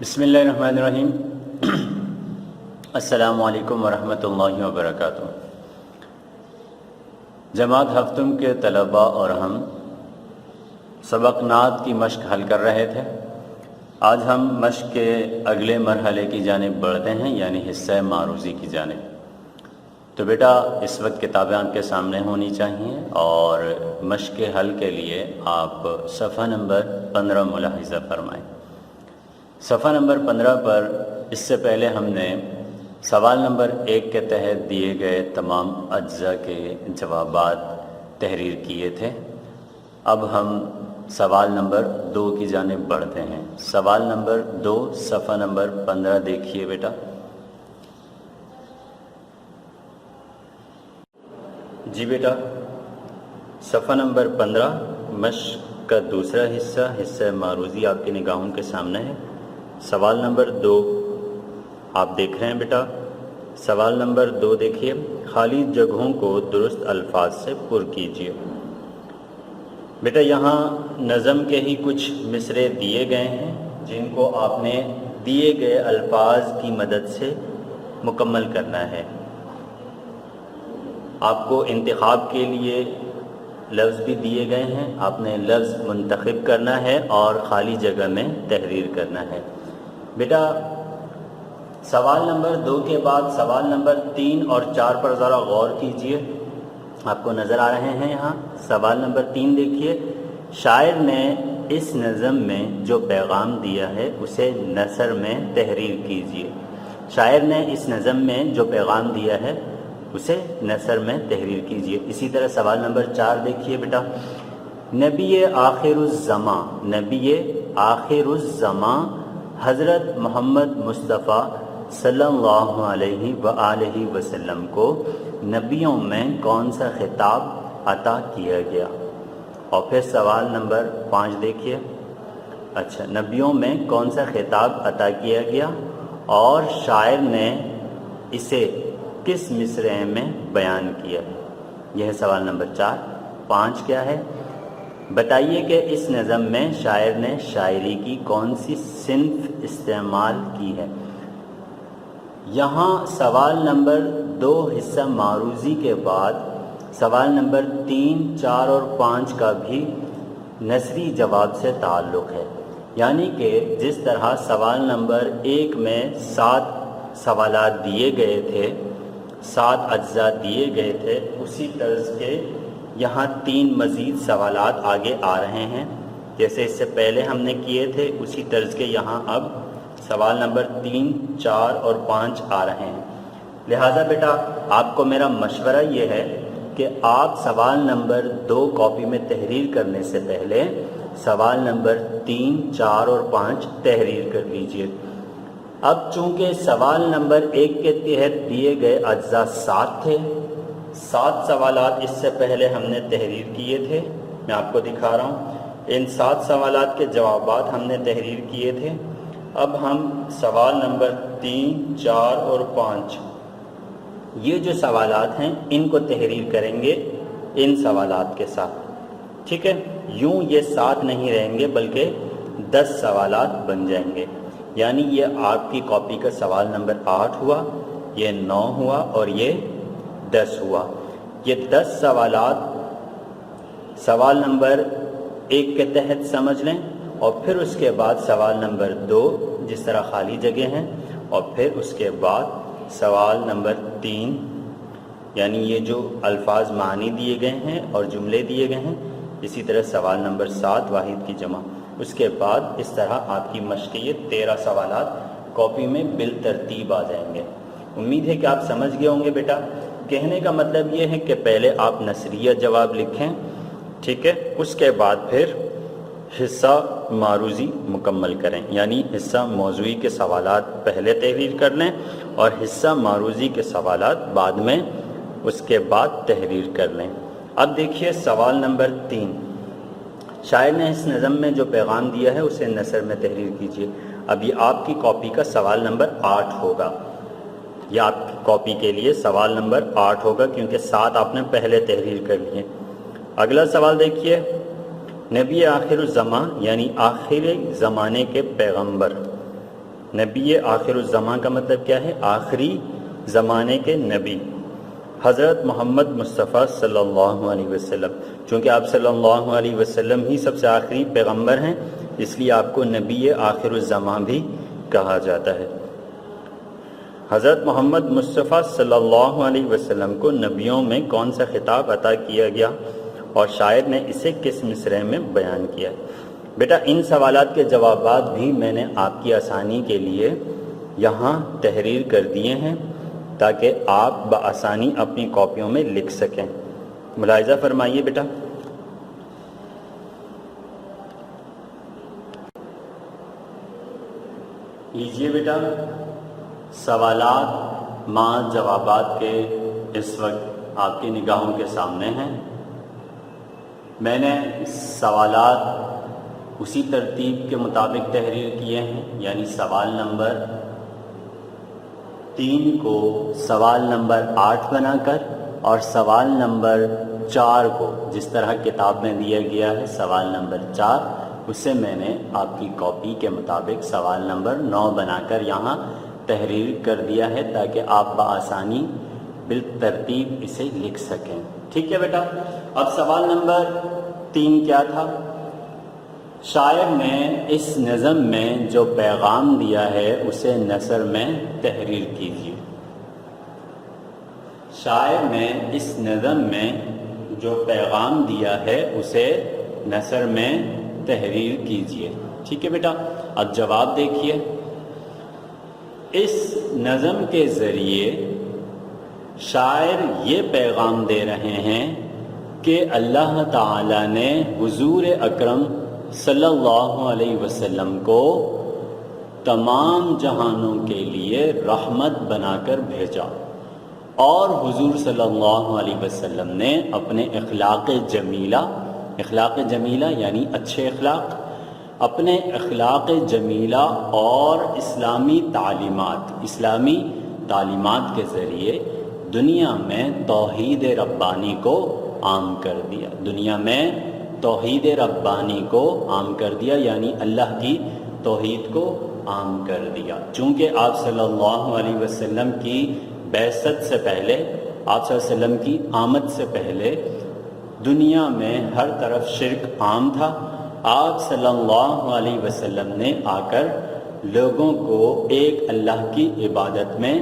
بسم اللہ الرحمن الرحیم۔ السلام علیکم ورحمۃ اللہ وبرکاتہ۔ جماعت ہفتم کے طلباء اور ہم سبق نعت کی مشق حل کر رہے تھے۔ آج ہم مشق کے اگلے مرحلے کی جانب بڑھتے ہیں، یعنی حصہ معروضی کی جانب۔ تو بیٹا اس وقت کتابیں آپ کے سامنے ہونی چاہیے اور مشق کے حل کے لیے آپ صفحہ نمبر 15 ملاحظہ فرمائیں۔ صفحہ نمبر 15 پر اس سے پہلے ہم نے سوال نمبر 1 کے تحت دیے گئے تمام اجزاء کے جوابات تحریر کیے تھے۔ اب ہم سوال نمبر 2 کی جانب بڑھتے ہیں۔ سوال نمبر 2 صفحہ نمبر 15 دیکھیے بیٹا۔ جی بیٹا، صفحہ نمبر 15 مشق کا دوسرا حصہ معروضی آپ کی نگاہوں کے سامنے ہے۔ سوال نمبر 2 آپ دیکھ رہے ہیں بیٹا۔ سوال نمبر 2 دیکھیے، خالی جگہوں کو درست الفاظ سے پر کیجیے۔ بیٹا یہاں نظم کے ہی کچھ مصرعے دیے گئے ہیں جن کو آپ نے دیے گئے الفاظ کی مدد سے مکمل کرنا ہے۔ آپ کو انتخاب کے لیے لفظ بھی دیے گئے ہیں، آپ نے لفظ منتخب کرنا ہے اور خالی جگہ میں تحریر کرنا ہے۔ بیٹا سوال نمبر 2 کے بعد سوال نمبر 3 اور 4 پر ذرا غور کیجئے، آپ کو نظر آ رہے ہیں یہاں۔ سوال نمبر 3 دیکھیے، شاعر نے اس نظم میں جو پیغام دیا ہے اسے نثر میں تحریر کیجئے۔ شاعر نے اس نظم میں جو پیغام دیا ہے اسے نثر میں تحریر کیجئے۔ اسی طرح سوال نمبر 4 دیکھیے بیٹا، نبی آخر الزماں، نبی آخر الزماں حضرت محمد مصطفیٰ صلی اللہ علیہ وآلہ وسلم کو نبیوں میں کون سا خطاب عطا کیا گیا؟ اور پھر سوال نمبر 5 دیکھیے، اچھا نبیوں میں کون سا خطاب عطا کیا گیا اور شاعر نے اسے کس مصرعے میں بیان کیا؟ یہ ہے سوال نمبر 4۔ 5 کیا ہے؟ بتائیے کہ اس نظم میں شاعر نے شاعری کی کون سی صنف استعمال کی ہے؟ یہاں سوال نمبر 2 حصہ معروضی کے بعد سوال نمبر 3، 4 اور 5 کا بھی نثری جواب سے تعلق ہے، یعنی کہ جس طرح سوال نمبر 1 میں 7 سوالات دیے گئے تھے، 7 اجزاء دیے گئے تھے، اسی طرز کے یہاں 3 مزید سوالات آگے آ رہے ہیں، جیسے اس سے پہلے ہم نے کیے تھے اسی طرز کے یہاں اب سوال نمبر 3، 4 اور 5 آ رہے ہیں۔ لہٰذا بیٹا آپ کو میرا مشورہ یہ ہے کہ آپ سوال نمبر 2 کاپی میں تحریر کرنے سے پہلے سوال نمبر 3، 4 اور 5 تحریر کر لیجئے۔ اب چونکہ سوال نمبر 1 کے تحت دیے گئے اجزاء 7 تھے، 7 سوالات اس سے پہلے ہم نے تحریر کیے تھے، میں آپ کو دکھا رہا ہوں۔ ان 7 سوالات کے جوابات ہم نے تحریر کیے تھے۔ اب ہم سوال نمبر 3، 4 اور 5 یہ جو سوالات ہیں ان کو تحریر کریں گے ان سوالات کے ساتھ، ٹھیک ہے؟ یوں یہ 7 نہیں رہیں گے بلکہ 10 سوالات بن جائیں گے، یعنی یہ آپ کی کاپی کا سوال نمبر 8 ہوا، یہ 9 ہوا اور یہ 10 ہوا۔ یہ 10 سوالات سوال نمبر 1 کے تحت سمجھ لیں، اور پھر اس کے بعد سوال نمبر 2 جس طرح خالی جگہ ہیں، اور پھر اس کے بعد سوال نمبر 3 یعنی یہ جو الفاظ معنی دیے گئے ہیں اور جملے دیے گئے ہیں، اسی طرح سوال نمبر 7 واحد کی جمع۔ اس کے بعد اس طرح آپ کی مشق کے یہ 13 سوالات کاپی میں بالترتیب آ جائیں گے۔ امید ہے کہ آپ سمجھ گئے ہوں گے بیٹا۔ کہنے کا مطلب یہ ہے کہ پہلے آپ نثریہ جواب لکھیں، ٹھیک ہے؟ اس کے بعد پھر حصہ معروضی مکمل کریں، یعنی حصہ موضوعی کے سوالات پہلے تحریر کر لیں اور حصہ معروضی کے سوالات بعد میں اس کے بعد تحریر کر لیں۔ اب دیکھیے سوال نمبر 3، شاعر نے اس نظم میں جو پیغام دیا ہے اسے نثر میں تحریر کیجیے۔ اب یہ آپ کی کاپی کا سوال نمبر 8 ہوگا، یہ آپ کی کاپی کے لیے سوال نمبر 8 ہوگا کیونکہ 7 آپ نے پہلے تحریر کر لیے۔ اگلا سوال دیکھیے، نبی آخر الزمان یعنی آخر زمانے کے پیغمبر نبی آخر الزمان کا مطلب کیا ہے؟ آخری زمانے کے نبی حضرت محمد مصطفیٰ صلی اللہ علیہ وسلم. چونکہ آپ صلی اللہ علیہ وسلم ہی سب سے آخری پیغمبر ہیں، اس لیے آپ کو نبی آخر الزمان بھی کہا جاتا ہے. حضرت محمد مصطفیٰ صلی اللہ علیہ وسلم کو نبیوں میں کون سا خطاب عطا کیا گیا اور شاعر نے اسے کس مصرعے میں بیان کیا ہے؟ بیٹا ان سوالات کے جوابات بھی میں نے آپ کی آسانی کے لیے یہاں تحریر کر دیے ہیں تاکہ آپ بآسانی اپنی کاپیوں میں لکھ سکیں. ملاحظہ فرمائیے بیٹا. لیجیے بیٹا، سوالات مع جوابات کے اس وقت آپ کی نگاہوں کے سامنے ہیں. میں نے سوالات اسی ترتیب کے مطابق تحریر کیے ہیں، یعنی سوال نمبر 3 کو سوال نمبر 8 بنا کر اور سوال نمبر 4 کو جس طرح کتاب میں دیا گیا ہے سوال نمبر 4 اسے میں نے آپ کی کاپی کے مطابق سوال نمبر 9 بنا کر یہاں تحریر کر دیا ہے تاکہ آپ بآسانی بالترتیب اسے لکھ سکیں. ٹھیک ہے بیٹا. اب سوال نمبر 3 کیا تھا؟ شاعر نے اس نظم میں جو پیغام دیا ہے اسے نثر میں تحریر کیجیے. شاعر نے اس نظم میں جو پیغام دیا ہے اسے نثر میں تحریر کیجیے. ٹھیک ہے بیٹا. اب جواب دیکھیے. اس نظم کے ذریعے شاعر یہ پیغام دے رہے ہیں کہ اللہ تعالیٰ نے حضور اکرم صلی اللہ علیہ وسلم کو تمام جہانوں کے لیے رحمت بنا کر بھیجا، اور حضور صلی اللہ علیہ وسلم نے اپنے اخلاق جمیلہ یعنی اچھے اخلاق، اپنے اخلاق جمیلہ اور اسلامی تعلیمات کے ذریعے دنیا میں توحید ربانی کو عام کر دیا. دنیا میں توحید ربانی کو عام کر دیا یعنی اللہ کی توحید کو عام کر دیا. چونکہ آپ صلی اللہ علیہ وسلم کی بعثت سے پہلے، آپ صلی اللہ علیہ وسلم کی آمد سے پہلے دنیا میں ہر طرف شرک عام تھا. آپ صلی اللہ علیہ وسلم نے آ کر لوگوں کو ایک اللہ کی عبادت میں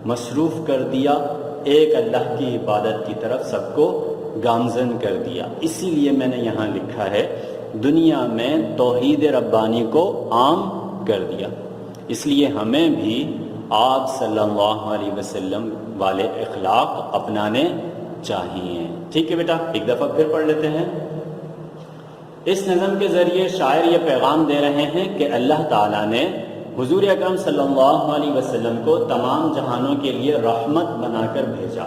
مصروف کر دیا، ایک اللہ کی عبادت کی طرف سب کو گامزن کر دیا. اسی لیے میں نے یہاں لکھا ہے دنیا میں توحید ربانی کو عام کر دیا. اس لیے ہمیں بھی آپ صلی اللہ علیہ وسلم والے اخلاق اپنانے چاہیے. ٹھیک ہے بیٹا. ایک دفعہ پھر پڑھ لیتے ہیں. اس نظم کے ذریعے شاعر یہ پیغام دے رہے ہیں کہ اللہ تعالیٰ نے حضور اکرم صلی اللہ علیہ وسلم کو تمام جہانوں کے لیے رحمت بنا کر بھیجا،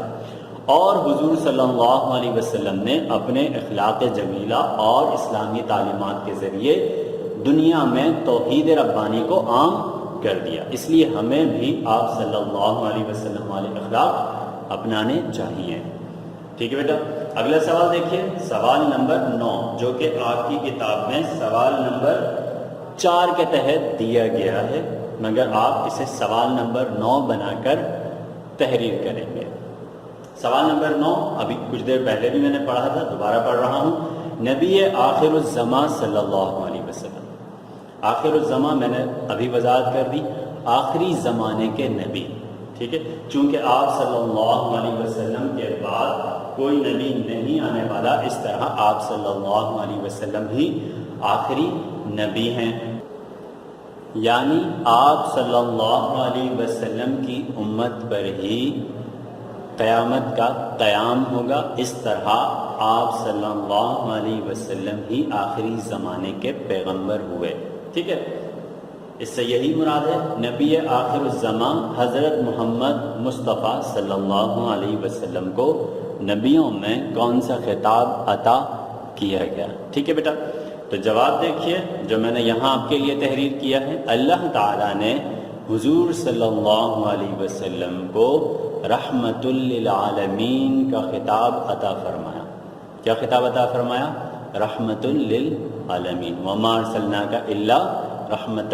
اور حضور صلی اللہ علیہ وسلم نے اپنے اخلاق جمیلہ اور اسلامی تعلیمات کے ذریعے دنیا میں توحید ربانی کو عام کر دیا. اس لیے ہمیں بھی آپ صلی اللہ علیہ وسلم والے اخلاق اپنانے چاہیے. ٹھیک ہے بیٹا. اگلا سوال دیکھیے، سوال نمبر 9 جو کہ آپ کی کتاب میں سوال نمبر 4 کے تحت دیا گیا ہے، مگر آپ اسے سوال نمبر 9 بنا کر تحریر کریں گے. سوال نمبر 9 ابھی کچھ دیر پہلے بھی میں نے پڑھا تھا، دوبارہ پڑھ رہا ہوں. نبی آخر الزمان صلی اللہ علیہ وسلم. آخر الزمان میں نے ابھی وضاحت کر دی، آخری زمانے کے نبی. ٹھیک ہے. چونکہ آپ صلی اللہ علیہ وسلم کے بعد کوئی نبی نہیں آنے والا، اس طرح آپ صلی اللہ علیہ وسلم ہی آخری نبی ہیں. یعنی آپ صلی اللہ علیہ وسلم کی امت پر ہی قیامت کا قیام ہوگا. اس طرح آپ صلی اللہ علیہ وسلم ہی آخری زمانے کے پیغمبر ہوئے. ٹھیک ہے. اس سے یہی مراد ہے نبی آخر الزمان حضرت محمد مصطفیٰ صلی اللہ علیہ وسلم کو نبیوں میں کون سا خطاب عطا کیا گیا. ٹھیک ہے بیٹا. تو جواب دیکھیے جو میں نے یہاں آپ کے لیے تحریر کیا ہے. اللہ تعالیٰ نے حضور صلی اللہ علیہ وسلم کو رحمت للعالمین کا خطاب عطا فرمایا. کیا خطاب عطا فرمایا؟ رحمت للعالمین. وما ارسلناک الا رحمت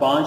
5